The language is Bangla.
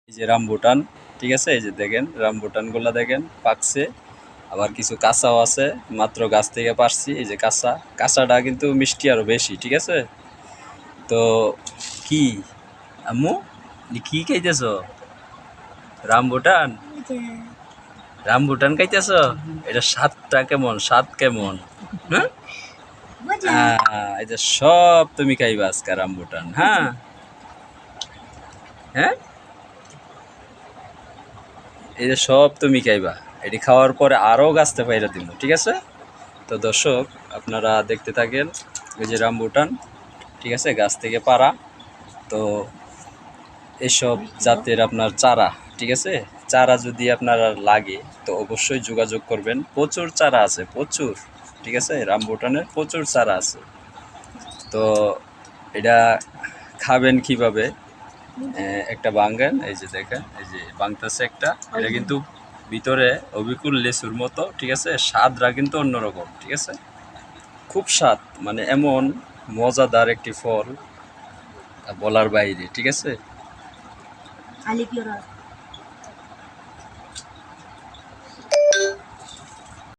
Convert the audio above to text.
এই যে রামবুটান, ঠিক আছে? এই যে দেখেন রামবুটানগুলা দেখেন পাকছে, আবার কিছু কাঁচাও আছে, মাত্র গাছ থেকে পারছি। এই যে কাঁচাটা কিন্তু মিষ্টি আরো বেশি, ঠিক আছে? তো কি আম্মু কি খাইতেছ? রামবুটান? রামবুটান খাইতেছ? এটা স্বাদটা কেমন? স্বাদ কেমন? হ্যাঁ, এই যে সব তুমি খাইবা আজকে রামবুটান। হ্যাঁ হ্যাঁ, এই যে সব তুমি খাইবা। এটি খাওয়ার পরে আরও গাছতে পাইরা দিব, ঠিক আছে? তো দর্শক আপনারা দেখতে থাকেন। এই যে রামবুটান, ঠিক আছে, গাছ থেকে পাড়া। তো এসব জাতের আপনার চারা, ঠিক আছে, চারা যদি আপনারা লাগে তো অবশ্যই যোগাযোগ করবেন। প্রচুর চারা আছে, প্রচুর, ঠিক আছে, রামবুটানের প্রচুর চারা আছে। তো এটা খাবেন কিভাবে? একটা বাঙ্গেন, এই যে দেখেন, এই যে বাংতাছে একটা, এটা কিন্তু ভিতরে অবিকুল লেচুর মতো, ঠিক আছে, স্বাদরা কিন্তু অন্যরকম, ঠিক আছে, খুব স্বাদ, মানে এমন মজাদার একটি ফল বলার বাইরে, ঠিক আছে।